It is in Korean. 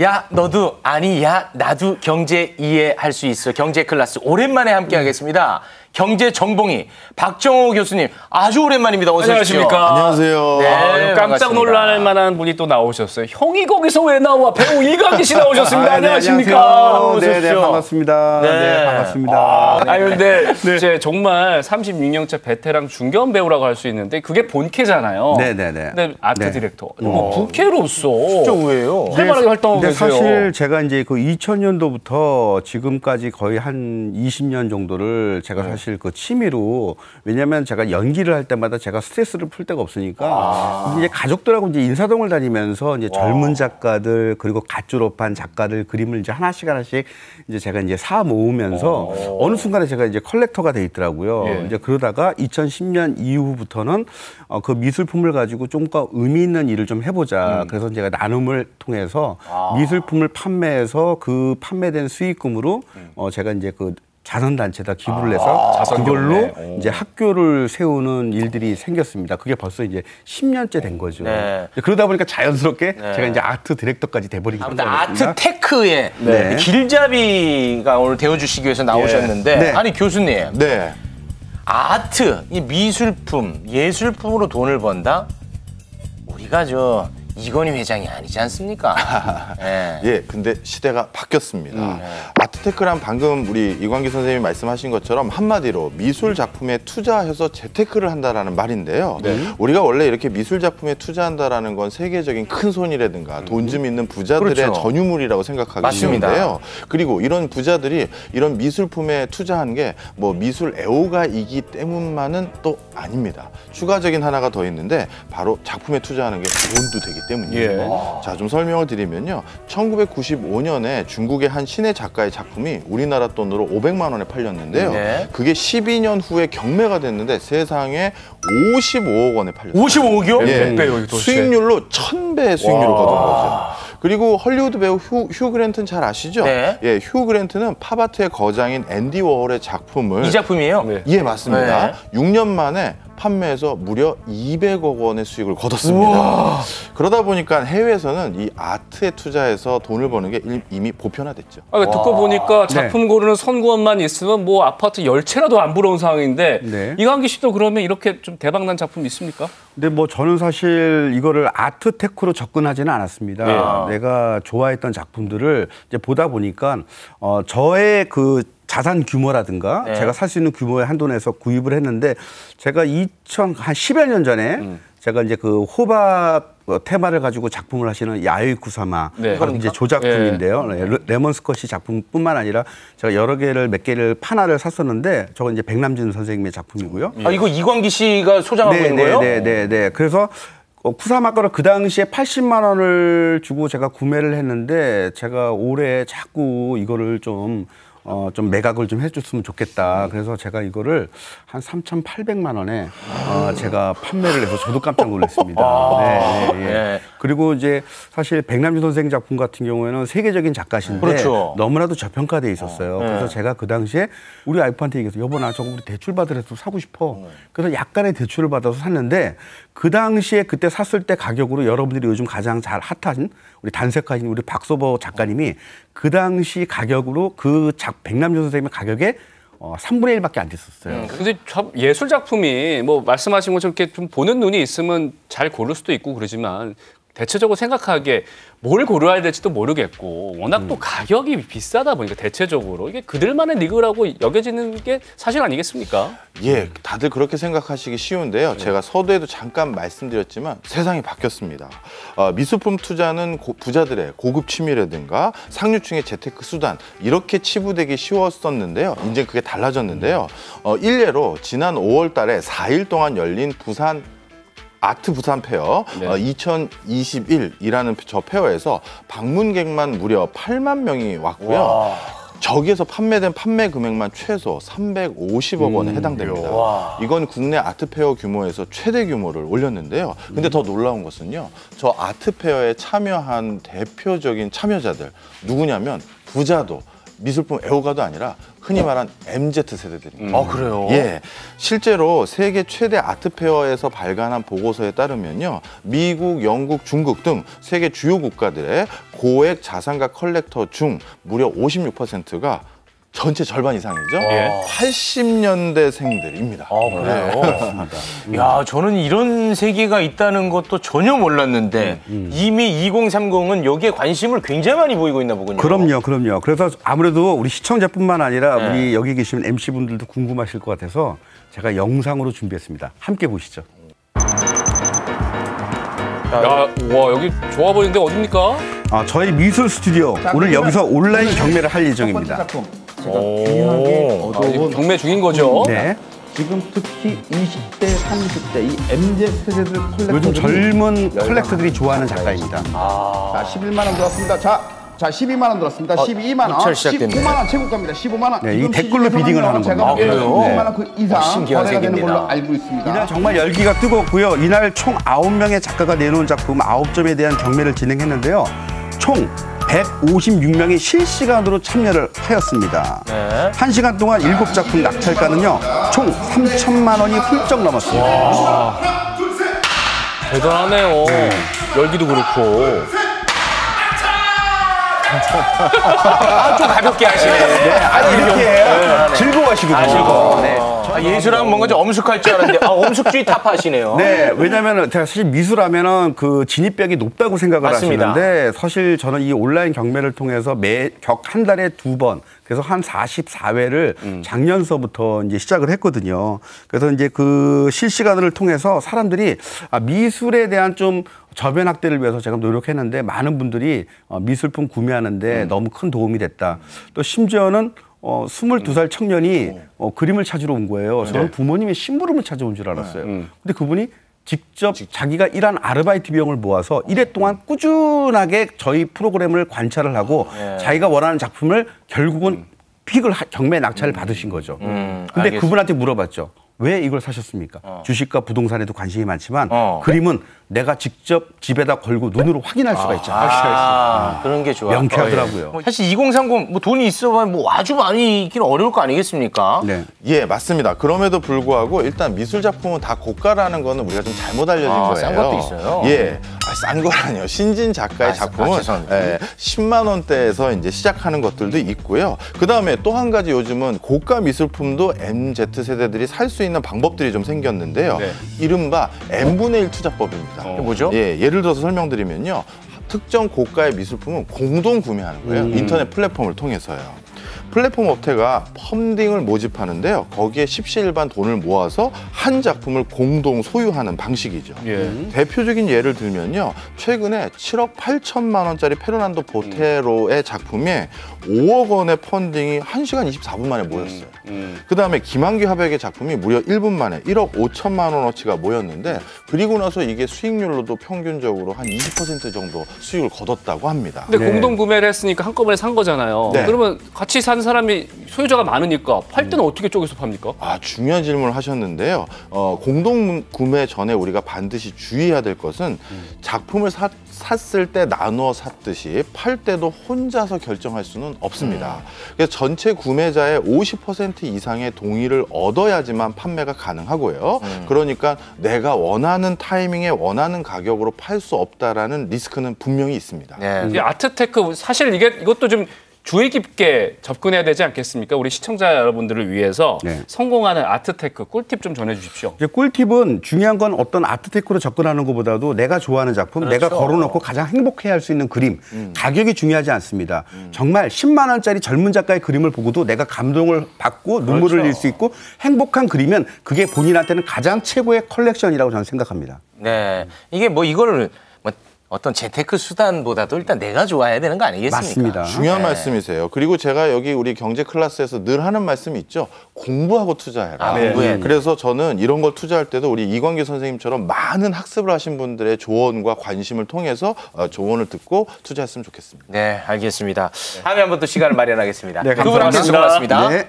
야 너도 아니 야 나도 경제 이해할 수 있어. 경제 클래스 오랜만에 함께 하겠습니다. 경제 정봉이 박정호 교수님 아주 오랜만입니다. 어서 오십시오. 안녕하십니까. 안녕하세요. 네, 깜짝 놀랄 만한 분이 또 나오셨어요. 형이 거기서 왜 나와? 배우 이광기 씨 나오셨습니다. 네, 안녕하십니까. 네, 반갑습니다. 네, 반갑습니다. 근데 이제 정말 36년차 베테랑 중견 배우라고 할 수 있는데 그게 본캐잖아요. 네네네. 근데 아트 디렉터, 뭐 부캐로서 진짜 의외예요. 활발하게 활동하고 근데 계세요. 사실 제가 이제 그 2000년도부터 지금까지 거의 한 20년 정도를 제가 사실 그 취미로, 왜냐면 제가 연기를 할 때마다 제가 스트레스를 풀 데가 없으니까 이제 가족들하고 이제 인사동을 다니면서 이제 젊은 작가들 그리고 갓 졸업한 작가들 그림을 이제 하나씩 이제 제가 이제 사 모으면서 어느 순간에 제가 이제 컬렉터가 돼 있더라고요. 예. 이제 그러다가 2010년 이후부터는 그 미술품을 가지고 좀 더 의미 있는 일을 좀 해보자. 그래서 제가 나눔을 통해서 미술품을 판매해서 그 판매된 수익금으로 제가 이제 그 자선단체에다 기부를 해서 그걸로 이제 학교를 세우는 일들이 생겼습니다. 그게 벌써 이제 10년째 된 거죠. 네. 그러다 보니까 자연스럽게 제가 이제 아트 디렉터까지 돼버린 거죠. 아트 테크의 길잡이가 오늘 되어주시기 위해서 나오셨는데 네. 아니 교수님 네. 아트, 이 미술품, 예술품으로 돈을 번다? 우리가 저 이건희 회장이 아니지 않습니까? 네. 예, 근데 시대가 바뀌었습니다. 아트테크란 방금 우리 이광기 선생님이 말씀하신 것처럼 한마디로 미술 작품에 투자해서 재테크를 한다라는 말인데요. 우리가 원래 이렇게 미술 작품에 투자한다라는 건 세계적인 큰 손이라든가 돈 좀 있는 부자들의 그렇죠. 전유물이라고 생각하기 맞습니다. 쉬운데요. 그리고 이런 부자들이 이런 미술품에 투자한 게 뭐 미술 애호가이기 때문만은 또 아닙니다. 추가적인 하나가 더 있는데 바로 작품에 투자하는 게 돈도 되기 때문이에요. 자, 좀 설명을 드리면요. 1995년에 중국의 한 신예 작가의 작품이 우리나라 돈으로 500만 원에 팔렸는데요. 네. 그게 12년 후에 경매가 됐는데 세상에 55억 원에 팔렸어요. 55억이요? 예. 몇 배요, 도대체? 수익률로 1000배의 수익률을 거둔 거죠. 그리고 헐리우드 배우 휴 그랜트는 잘 아시죠? 네. 예, 휴 그랜트는 팝아트의 거장인 앤디 워홀의 작품을 이 작품이에요? 네. 예, 맞습니다. 네. 6년 만에 판매해서 무려 200억 원의 수익을 거뒀습니다. 그러다 보니까 해외에서는 이 아트에 투자해서 돈을 버는 게 이미 보편화됐죠. 듣고 보니까 작품 고르는 선구원만 있으면 뭐 아파트 10채라도 안 부러운 상황인데 네. 이광기 씨도 그러면 이렇게 좀 대박난 작품 있습니까? 근데 뭐 저는 사실 이거를 아트테크로 접근하지는 않았습니다. 내가 좋아했던 작품들을 이제 보다 보니까 저의 그 자산 규모라든가 제가 살 수 있는 규모의 한돈에서 구입을 했는데 제가 한 10여 년 전에 제가 이제 그 호박 테마를 가지고 작품을 하시는 야유이 쿠사마 그건 이제 조작품인데요. 레몬 스컷이 작품뿐만 아니라 제가 여러 개를 몇 개를 판화를 샀었는데 저건 이제 백남준 선생님의 작품이고요. 아, 이거 이광기 씨가 소장하고 있는 거예요? 네. 그래서 쿠사마 거를 그 당시에 80만 원을 주고 제가 구매를 했는데 제가 올해 자꾸 이거를 좀 매각을 좀 해줬으면 좋겠다. 그래서 제가 이거를 한 3,800만 원에 제가 판매를 해서 저도 깜짝 놀랐습니다. 네. 그리고 이제 사실 백남준 선생 작품 같은 경우에는 세계적인 작가신데 그렇죠. 너무나도 저평가돼 있었어요. 그래서 제가 그 당시에 우리 와이프한테 얘기해서 여보 나 저거 우리 대출 받으라도 사고 싶어. 그래서 약간의 대출을 받아서 샀는데 그 당시에 그때 샀을 때 가격으로 여러분들이 요즘 가장 잘 핫한 우리 단색하신 우리 박소보 작가님이 그 당시 가격으로 그 백남준 선생님의 가격에 3분의 1밖에 안 됐었어요. 근데 예술 작품이 뭐 말씀하신 것처럼 이렇게 좀 보는 눈이 있으면 잘 고를 수도 있고 그러지만 대체적으로 생각하기에 뭘 고려해야 될지도 모르겠고 워낙 또 가격이 비싸다 보니까 대체적으로 이게 그들만의 리그라고 여겨지는 게 사실 아니겠습니까? 예, 다들 그렇게 생각하시기 쉬운데요. 제가 서두에도 잠깐 말씀드렸지만 세상이 바뀌었습니다. 미술품 투자는 부자들의 고급 취미라든가 상류층의 재테크 수단 이렇게 치부되기 쉬웠었는데요. 이제 그게 달라졌는데요. 일례로 지난 5월 달에 4일 동안 열린 아트 부산 페어 2021이라는 저 페어에서 방문객만 무려 8만 명이 왔고요. 저기에서 판매된 판매 금액만 최소 350억 원에 해당됩니다. 이건 국내 아트 페어 규모에서 최대 규모를 올렸는데요. 근데 더 놀라운 것은요. 저 아트 페어에 참여한 대표적인 참여자들 누구냐면 부자도 미술품 애호가도 아니라 흔히 말한 MZ 세대들입니다. 아, 그래요? 예, 실제로 세계 최대 아트페어에서 발간한 보고서에 따르면요, 미국, 영국, 중국 등 세계 주요 국가들의 고액 자산가 컬렉터 중 무려 56%가 전체 절반 이상이죠. 80년대생들입니다. 아, 그래요? 야, 저는 이런 세계가 있다는 것도 전혀 몰랐는데 이미 2030은 여기에 관심을 굉장히 많이 보이고 있나 보군요. 그럼요. 그래서 아무래도 우리 시청자뿐만 아니라 우리 여기 계시는 MC분들도 궁금하실 것 같아서 제가 영상으로 준비했습니다. 함께 보시죠. 야, 와, 여기 좋아 보이는데 어딥니까? 저희 미술 스튜디오 오늘 여기서 온라인 경매를 할 예정입니다. 경매 중인 거죠? 네. 지금 특히 20대, 30대 이 MZ 세대들 컬렉터들이 요즘 젊은 컬렉터들이 좋아하는 작가입니다. 자, 11만 원 들었습니다. 자, 12만 원 들었습니다. 12만 원, 입찰 시작됐네. 15만 원 최고가입니다. 15만 원. 네, 이 지금 댓글로 비딩을 하는 제가 겁니다. 보기에는 그래요? 15만 원 그 이상 신기한 거래가 되는 세계입니다. 걸로 알고 있습니다. 이날 정말 열기가 뜨거웠고요. 이날 총 9명의 작가가 내놓은 작품 9점에 대한 경매를 진행했는데요. 총 156명이 실시간으로 참여를 하였습니다. 네. 1시간 동안 7작품 낙찰가는요. 총 3천만 원이 훌쩍 넘었습니다. 대단하네요. 열기도 그렇고. 좀 가볍게 하시네. 이렇게 즐거워하시거든요. 즐거워. 예술하면 뭔가 좀 엄숙할 줄 알았는데 엄숙주의 탑하시네요. 네, 왜냐하면 제가 사실 미술하면은 그 진입벽이 높다고 생각을 맞습니다. 하시는데 사실 저는 이 온라인 경매를 통해서 한 달에 2번 그래서 한 44회를 작년서부터 이제 시작을 했거든요. 그래서 이제 그 실시간을 통해서 사람들이 미술에 대한 좀 저변 확대를 위해서 제가 노력했는데 많은 분들이 미술품 구매하는데 너무 큰 도움이 됐다. 또 심지어는 22살 청년이 그림을 찾으러 온 거예요. 저는 부모님의 심부름을 찾아온 줄 알았어요. 근데 그분이 직접 자기가 일한 아르바이트 비용을 모아서 1회 동안 꾸준하게 저희 프로그램을 관찰을 하고 자기가 원하는 작품을 결국은 경매 낙찰을 받으신 거죠. 근데 알겠습니다. 그분한테 물어봤죠. 왜 이걸 사셨습니까? 주식과 부동산에도 관심이 많지만 그림은 내가 직접 집에다 걸고 눈으로 확인할 수가 있잖아요. 그런 게 좋아요. 명쾌하더라고요. 사실 2030 뭐 돈이 있어봐야 뭐 아주 많이 있기는 어려울 거 아니겠습니까? 네. 예, 맞습니다. 그럼에도 불구하고 일단 미술 작품은 다 고가라는 거는 우리가 좀 잘못 알려진 거예요. 싼 것도 있어요. 예, 싼 거라니요. 신진 작가의 작품은 죄송합니다. 10만 원대에서 이제 시작하는 것들도 있고요. 그 다음에 또 한 가지 요즘은 고가 미술품도 MZ 세대들이 살 수 있는 방법들이 좀 생겼는데요. 네. 이른바 n분의 1 투자법입니다. 이게 뭐죠? 예, 예를 들어서 설명드리면요. 특정 고가의 미술품은 공동 구매하는 거예요. 인터넷 플랫폼을 통해서요. 플랫폼 업체가 펀딩을 모집하는데요. 거기에 십시일반 돈을 모아서 한 작품을 공동 소유하는 방식이죠. 대표적인 예를 들면요. 최근에 7억 8천만 원짜리 페르난도 보테로의 작품에 5억 원의 펀딩이 1시간 24분 만에 모였어요. 그다음에 김한규 화백의 작품이 무려 1분 만에 1억 5천만 원어치가 모였는데 그리고 나서 이게 수익률로도 평균적으로 한 20% 정도 수익을 거뒀다고 합니다. 근데 공동 구매를 했으니까 한꺼번에 산 거잖아요. 네. 그러면 같이 산 사람이 소유자가 많으니까 팔 때는 어떻게 쪼개서 팝니까? 중요한 질문을 하셨는데요. 공동 구매 전에 우리가 반드시 주의해야 될 것은 작품을 샀을 때 나누어 샀듯이 팔 때도 혼자서 결정할 수는 없습니다. 그래서 전체 구매자의 50% 이상의 동의를 얻어야지만 판매가 가능하고요. 그러니까 내가 원하는 타이밍에 원하는 가격으로 팔 수 없다라는 리스크는 분명히 있습니다. 네. 이 아트테크 사실 이것도 좀 주의 깊게 접근해야 되지 않겠습니까? 우리 시청자 여러분들을 위해서 네. 성공하는 아트테크 꿀팁 좀 전해주십시오. 이제 꿀팁은 중요한 건 어떤 아트테크로 접근하는 것보다도 내가 좋아하는 작품, 내가 걸어놓고 가장 행복해할 수 있는 그림, 가격이 중요하지 않습니다. 정말 10만 원짜리 젊은 작가의 그림을 보고도 내가 감동을 받고 눈물을 흘릴 수 있고 행복한 그림은 그게 본인한테는 가장 최고의 컬렉션이라고 저는 생각합니다. 네. 이게 뭐 이거를 어떤 재테크 수단보다도 일단 내가 좋아해야 되는 거 아니겠습니까? 맞습니다. 중요한 말씀이세요. 그리고 제가 여기 우리 경제 클래스에서 늘 하는 말씀이 있죠. 공부하고 투자해라. 공부해야 돼. 그래서 저는 이런 걸 투자할 때도 우리 이광규 선생님처럼 많은 학습을 하신 분들의 조언과 관심을 통해서 조언을 듣고 투자했으면 좋겠습니다. 네, 알겠습니다. 다음에 한번 또 시간을 마련하겠습니다. 네, 두 분한테 감사합니다. 수고하셨습니다. 네.